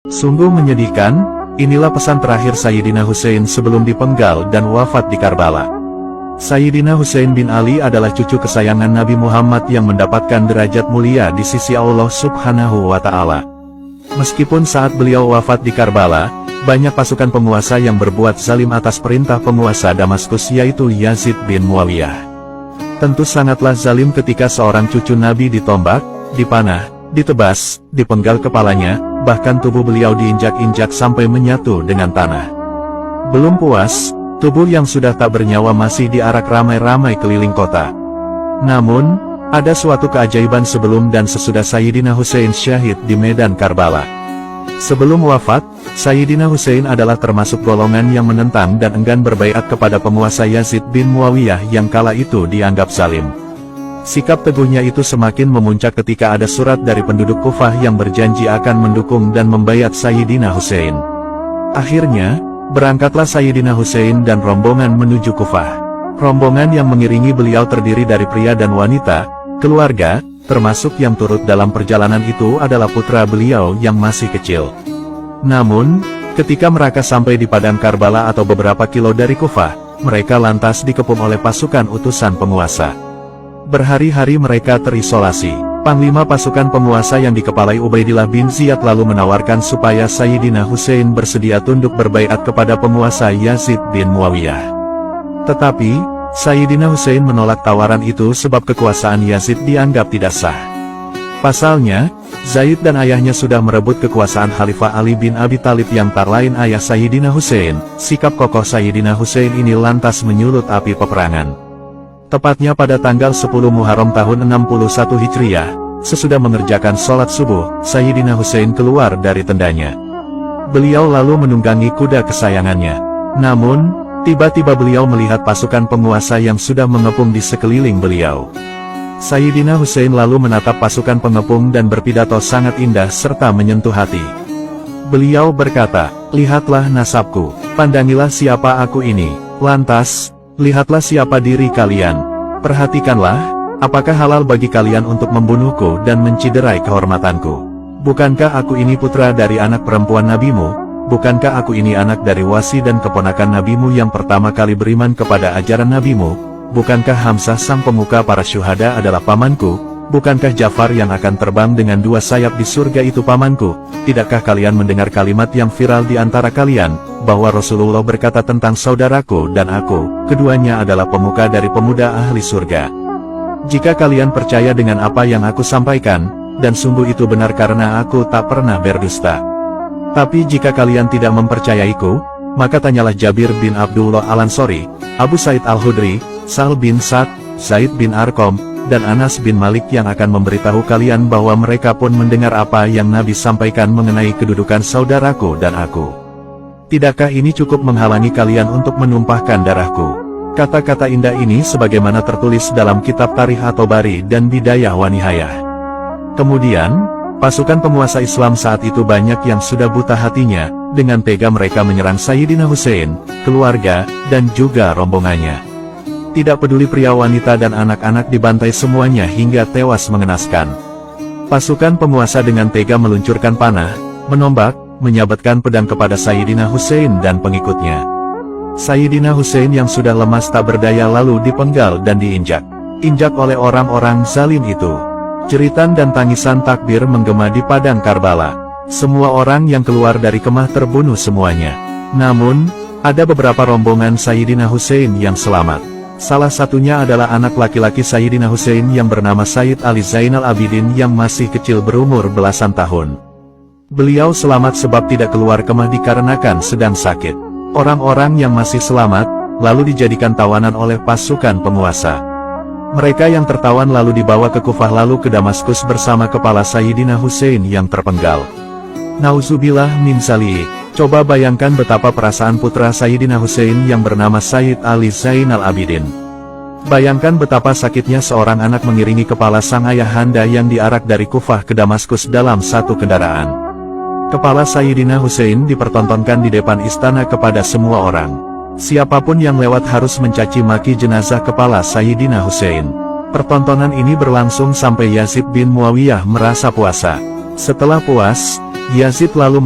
Sungguh menyedihkan, inilah pesan terakhir Sayyidina Husain sebelum dipenggal dan wafat di Karbala. Sayyidina Husain bin Ali adalah cucu kesayangan Nabi Muhammad yang mendapatkan derajat mulia di sisi Allah Subhanahu wa Ta'ala. Meskipun saat beliau wafat di Karbala, banyak pasukan penguasa yang berbuat zalim atas perintah penguasa Damaskus yaitu Yazid bin Muawiyah. Tentu sangatlah zalim ketika seorang cucu Nabi ditombak, dipanah, ditebas, dipenggal kepalanya, bahkan tubuh beliau diinjak-injak sampai menyatu dengan tanah. Belum puas, tubuh yang sudah tak bernyawa masih diarak ramai-ramai keliling kota. Namun, ada suatu keajaiban sebelum dan sesudah Sayyidina Husain syahid di medan Karbala. Sebelum wafat, Sayyidina Husain adalah termasuk golongan yang menentang dan enggan berbaiat kepada penguasa Yazid bin Muawiyah yang kala itu dianggap zalim. Sikap teguhnya itu semakin memuncak ketika ada surat dari penduduk Kufah yang berjanji akan mendukung dan membaiat Sayyidina Husain. Akhirnya, berangkatlah Sayyidina Husain dan rombongan menuju Kufah. Rombongan yang mengiringi beliau terdiri dari pria dan wanita, keluarga, termasuk yang turut dalam perjalanan itu adalah putra beliau yang masih kecil. Namun, ketika mereka sampai di padang Karbala atau beberapa kilo dari Kufah, mereka lantas dikepung oleh pasukan utusan penguasa. Berhari-hari mereka terisolasi. Panglima pasukan penguasa yang dikepalai Ubaidillah bin Ziyad lalu menawarkan supaya Sayyidina Husain bersedia tunduk berbaiat kepada penguasa Yazid bin Muawiyah. Tetapi, Sayyidina Husain menolak tawaran itu sebab kekuasaan Yazid dianggap tidak sah. Pasalnya, Zaid dan ayahnya sudah merebut kekuasaan Khalifah Ali bin Abi Thalib yang tak lain ayah Sayyidina Husain. Sikap kokoh Sayyidina Husain ini lantas menyulut api peperangan. Tepatnya pada tanggal 10 Muharram tahun 61 Hijriah, sesudah mengerjakan sholat subuh, Sayyidina Husain keluar dari tendanya. Beliau lalu menunggangi kuda kesayangannya. Namun, tiba-tiba beliau melihat pasukan penguasa yang sudah mengepung di sekeliling beliau. Sayyidina Husain lalu menatap pasukan pengepung dan berpidato sangat indah serta menyentuh hati. Beliau berkata, "Lihatlah nasabku, pandangilah siapa aku ini, lantas, lihatlah siapa diri kalian. Perhatikanlah, apakah halal bagi kalian untuk membunuhku dan menciderai kehormatanku? Bukankah aku ini putra dari anak perempuan nabimu? Bukankah aku ini anak dari wasi dan keponakan nabimu yang pertama kali beriman kepada ajaran nabimu? Bukankah Hamzah sang pemuka para syuhada adalah pamanku? Bukankah Ja'far yang akan terbang dengan dua sayap di surga itu pamanku? Tidakkah kalian mendengar kalimat yang viral di antara kalian, bahwa Rasulullah berkata tentang saudaraku dan aku, keduanya adalah pemuka dari pemuda ahli surga? Jika kalian percaya dengan apa yang aku sampaikan, dan sungguh itu benar karena aku tak pernah berdusta. Tapi jika kalian tidak mempercayaiku, maka tanyalah Jabir bin Abdullah Al-Ansori, Abu Said Al-Hudri, Sa'al bin Sa'd, Zaid bin Arqam, dan Anas bin Malik yang akan memberitahu kalian bahwa mereka pun mendengar apa yang Nabi sampaikan mengenai kedudukan saudaraku dan aku. Tidakkah ini cukup menghalangi kalian untuk menumpahkan darahku?" Kata-kata indah ini sebagaimana tertulis dalam kitab Tarikh At-Tabari dan Bidayah wa Nihayah. Kemudian, pasukan penguasa Islam saat itu banyak yang sudah buta hatinya, dengan tega mereka menyerang Sayyidina Husain, keluarga, dan juga rombongannya. Tidak peduli pria, wanita dan anak-anak dibantai semuanya hingga tewas mengenaskan. Pasukan penguasa dengan tega meluncurkan panah, menombak, menyabetkan pedang kepada Sayyidina Husain dan pengikutnya. Sayyidina Husain yang sudah lemas tak berdaya lalu dipenggal dan diinjak oleh orang-orang zalim itu. Jeritan dan tangisan takbir menggema di padang Karbala. Semua orang yang keluar dari kemah terbunuh semuanya. Namun, ada beberapa rombongan Sayyidina Husain yang selamat. Salah satunya adalah anak laki-laki Sayyidina Husain yang bernama Sayyid Ali Zainal Abidin yang masih kecil berumur belasan tahun. Beliau selamat sebab tidak keluar kemah dikarenakan sedang sakit. Orang-orang yang masih selamat, lalu dijadikan tawanan oleh pasukan penguasa. Mereka yang tertawan lalu dibawa ke Kufah lalu ke Damaskus bersama kepala Sayyidina Husain yang terpenggal. Nauzubillah min zalik. Coba bayangkan betapa perasaan putra Sayyidina Husain yang bernama Sayyid Ali Zainal Abidin. Bayangkan betapa sakitnya seorang anak mengiringi kepala sang ayahanda yang diarak dari Kufah ke Damaskus dalam satu kendaraan. Kepala Sayyidina Husain dipertontonkan di depan istana kepada semua orang. Siapapun yang lewat harus mencaci maki jenazah kepala Sayyidina Husain. Pertontonan ini berlangsung sampai Yazid bin Muawiyah merasa puasa. Setelah puas, Yazid lalu